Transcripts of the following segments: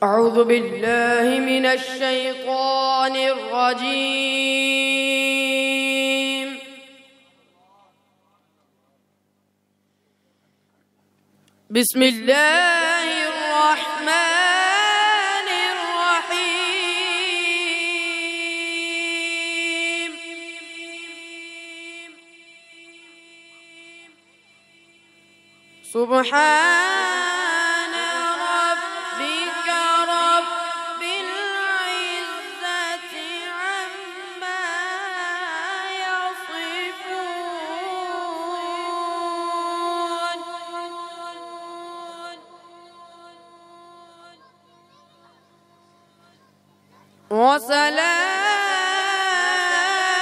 أعوذ بالله من الشيطان الرجيم. بسم الله الرحمن الرحيم. سبحان ربك رب العزة عما يصفون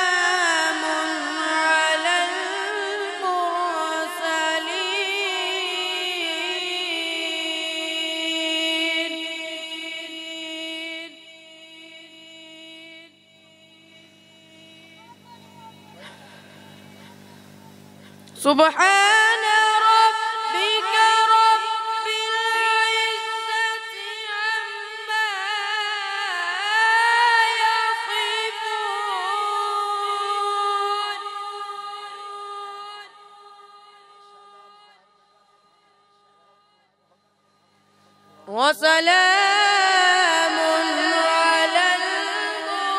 وسلام على المرسلين سبحان ربك رب العزة عما يصفون وسلام على المرسلين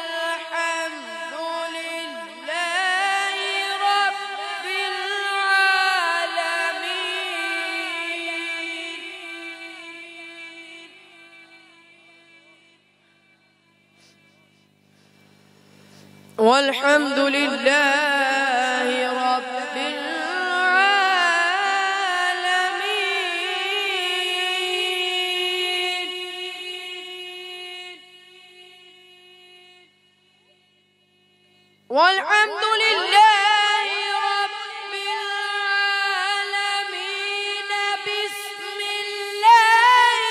والحمد لله رب العالمين. والحمد لله رب العالمين. والحمد لله رب العالمين. بسم الله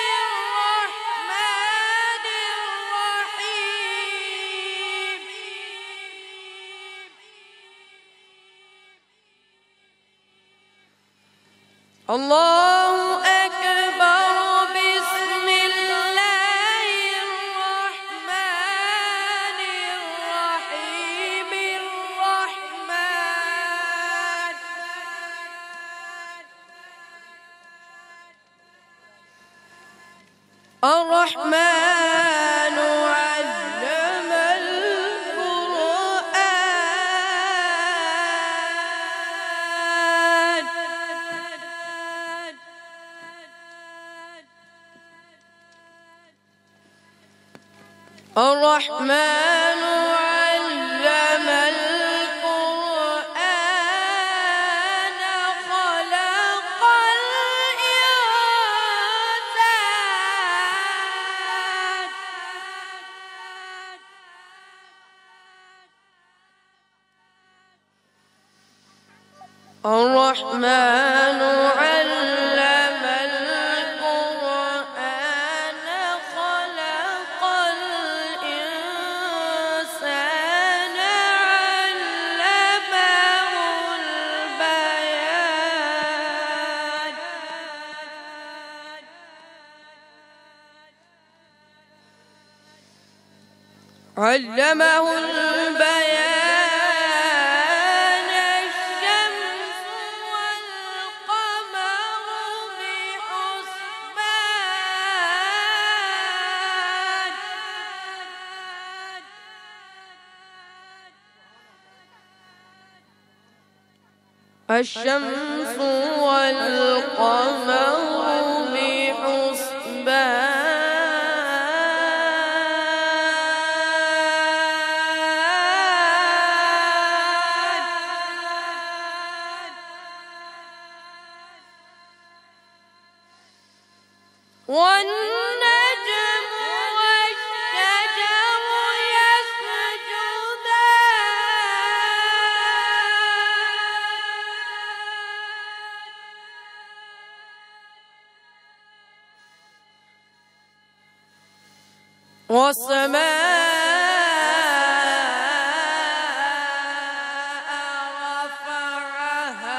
الرحمن الرحيم. الله أكبر. بسم الله الرحمن الرحيم. الرحمن علم القرآن. الرحمن علم القرآن. خلق الإنسان. الرحمن علم القرآن. خلق الإنسان. علمه البيان. علمه البيان. الشمس والقمر بحسبان. الشمس والقمر بحسبان. والنجم والشجر يسجدان. والسماء رفعها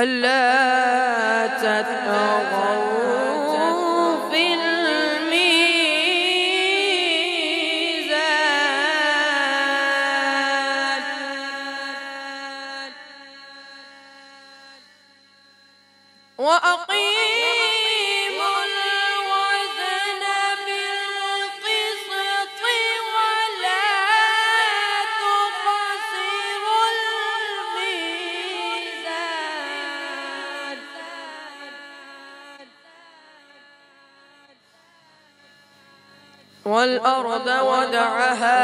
ألا تطغوا في الميزان وأقيموا الوزن بالقسط ولا تخسروا الميزان والأرض وضعها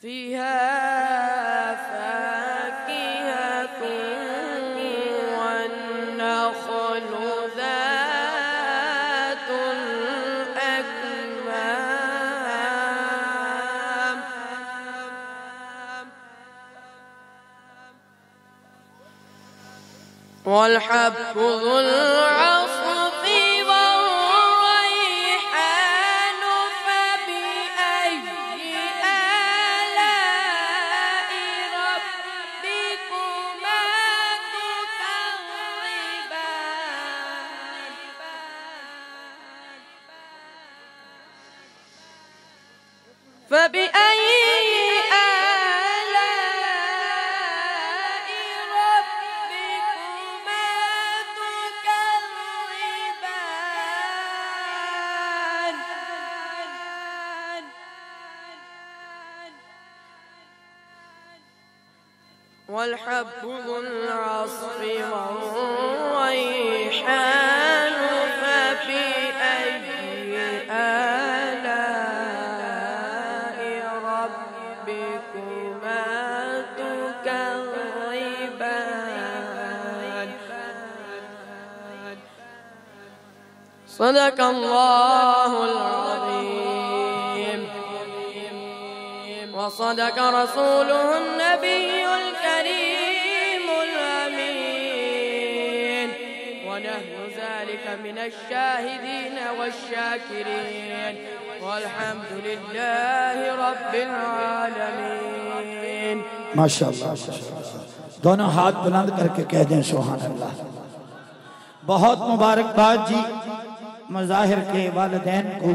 فيها فاكهة والنخل ذات الأكمام والحب ذو العصف والريحان فبأي آلاء ربكما تكذبان فبأي والحب ذو العصف والريحان فبأي آلاء ربكما تكذبان صدق الله العظيم وصدق رسوله النبي الكريم الأمين ونحن ذلك من الشاهدين والشاكرين والحمد لله رب العالمين माशाअल्लाह दोनों हाथ बुलंद करके कह दें सुभान अल्लाह। बहुत मुबारकबाद जी मज़ाहिर के वालिदैन को,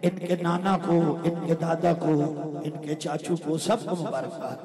इनके नाना को, इनके दादा को, इनके चाचू को, सबको मुबारकबाद।